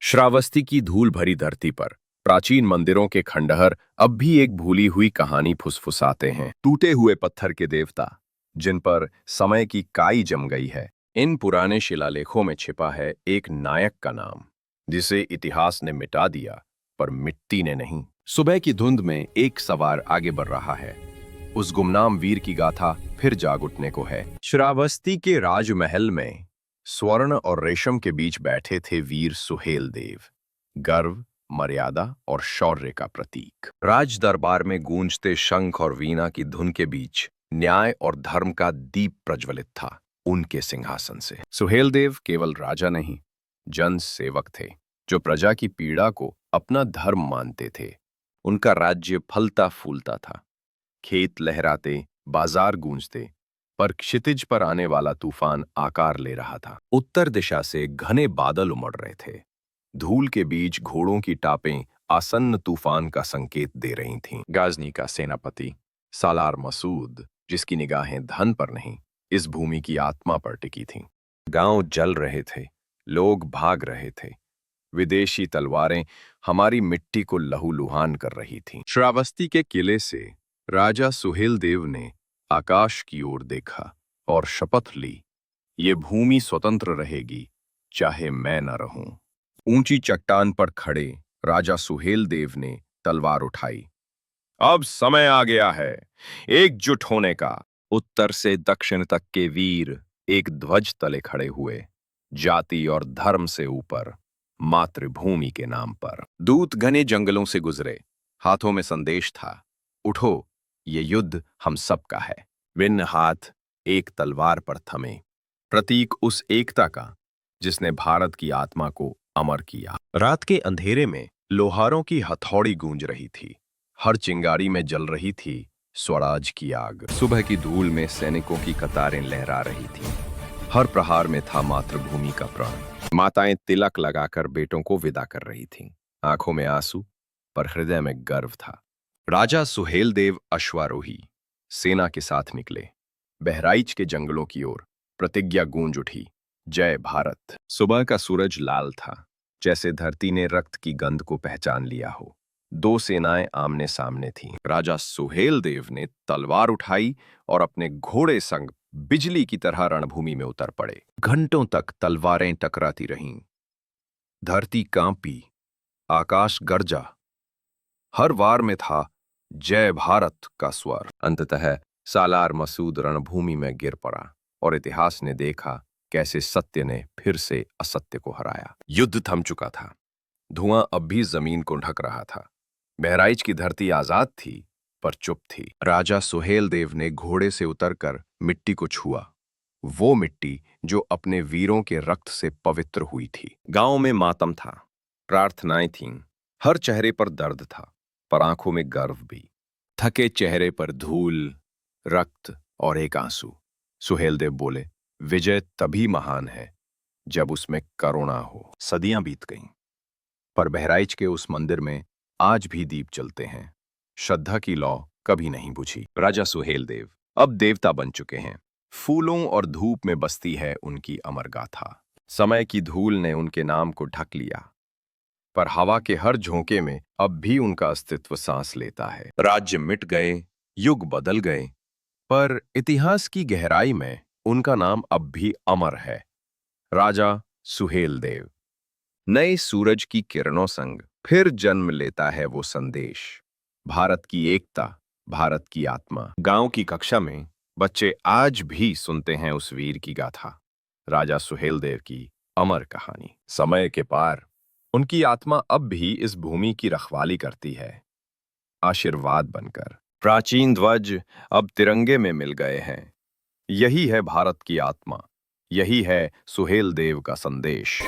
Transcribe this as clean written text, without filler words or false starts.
श्रावस्ती की धूल भरी धरती पर प्राचीन मंदिरों के खंडहर अब भी एक भूली हुई कहानी फुसफुसाते हैं। टूटे हुए पत्थर के देवता जिन पर समय की काई जम गई है। इन पुराने शिलालेखों में छिपा है एक नायक का नाम, जिसे इतिहास ने मिटा दिया पर मिट्टी ने नहीं। सुबह की धुंध में एक सवार आगे बढ़ रहा है। उस गुमनाम वीर की गाथा फिर जाग उठने को है। श्रावस्ती के राजमहल में स्वर्ण और रेशम के बीच बैठे थे वीर सुहेल देव, गर्व, मर्यादा और शौर्य का प्रतीक। राज दरबार में गूंजते शंख और वीणा की धुन के बीच न्याय और धर्म का दीप प्रज्वलित था उनके सिंहासन से। सुहेल देव केवल राजा नहीं, जन सेवक थे, जो प्रजा की पीड़ा को अपना धर्म मानते थे। उनका राज्य फलता फूलता था, खेत लहराते, बाजार गूंजते, पर क्षितिज पर आने वाला तूफान आकार ले रहा था। उत्तर दिशा से घने बादल उमड़ रहे थे। धूल के बीच घोड़ों की टापें आसन्न तूफान का संकेत दे रही थीं। गाजनी का सेनापति सालार मसूद, जिसकी निगाहें धन पर नहीं, इस भूमि की आत्मा पर टिकी थीं। गांव जल रहे थे, लोग भाग रहे थे। विदेशी तलवारें हमारी मिट्टी को लहूलुहान कर रही थीं। श्रावस्ती के किले से राजा सुहेल देव ने आकाश की ओर देखा और शपथ ली, ये भूमि स्वतंत्र रहेगी, चाहे मैं न रहूं। ऊंची चट्टान पर खड़े राजा सुहेल देव ने तलवार उठाई। अब समय आ गया है एकजुट होने का। उत्तर से दक्षिण तक के वीर एक ध्वज तले खड़े हुए, जाति और धर्म से ऊपर, मातृभूमि के नाम पर। दूत घने जंगलों से गुजरे, हाथों में संदेश था, उठो, ये युद्ध हम सबका है। भिन्न हाथ एक तलवार पर थमे, प्रतीक उस एकता का जिसने भारत की आत्मा को अमर किया। रात के अंधेरे में लोहारों की हथौड़ी गूंज रही थी, हर चिंगारी में जल रही थी स्वराज की आग। सुबह की धूल में सैनिकों की कतारें लहरा रही थीं, हर प्रहार में था मातृभूमि का प्राण। माताएं तिलक लगाकर बेटों को विदा कर रही थीं, आंखों में आंसू पर हृदय में गर्व था। राजा सुहेल देव अश्वारोही सेना के साथ निकले। बहराइच के जंगलों की ओर प्रतिज्ञा गूंज उठी, जय भारत। सुबह का सूरज लाल था, जैसे धरती ने रक्त की गंध को पहचान लिया हो। दो सेनाएं आमने सामने थीं। राजा सुहेल देव ने तलवार उठाई और अपने घोड़े संग बिजली की तरह रणभूमि में उतर पड़े। घंटों तक तलवारें टकराती रहीं, धरती कांपी, आकाश गरजा। हर वार में था जय भारत का स्वर। अंततः सालार मसूद रणभूमि में गिर पड़ा और इतिहास ने देखा कैसे सत्य ने फिर से असत्य को हराया। युद्ध थम चुका था, धुआं अब भी जमीन को ढक रहा था। बहराइच की धरती आजाद थी, पर चुप थी। राजा सुहेल देव ने घोड़े से उतरकर मिट्टी को छुआ, वो मिट्टी जो अपने वीरों के रक्त से पवित्र हुई थी। गांव में मातम था, प्रार्थनाएं थीं, हर चेहरे पर दर्द था, पर आंखों में गर्व भी। थके चेहरे पर धूल, रक्त और एक आंसू। सुहेल देव बोले, विजय तभी महान है जब उसमें करुणा हो। सदियां बीत गईं, पर बहराइच के उस मंदिर में आज भी दीप जलते हैं। श्रद्धा की लौ कभी नहीं बुझी। राजा सुहेल देव अब देवता बन चुके हैं। फूलों और धूप में बसती है उनकी अमर गाथा। समय की धूल ने उनके नाम को ढक लिया, पर हवा के हर झोंके में अब भी उनका अस्तित्व सांस लेता है। राज्य मिट गए, युग बदल गए, पर इतिहास की गहराई में उनका नाम अब भी अमर है। राजा सुहेल देव। नए सूरज की किरणों संग फिर जन्म लेता है वो संदेश, भारत की एकता, भारत की आत्मा। गांव की कक्षा में बच्चे आज भी सुनते हैं उस वीर की गाथा, राजा सुहेल देव की अमर कहानी। समय के पार उनकी आत्मा अब भी इस भूमि की रखवाली करती है, आशीर्वाद बनकर। प्राचीन ध्वज अब तिरंगे में मिल गए हैं। यही है भारत की आत्मा, यही है सुहेल देव का संदेश।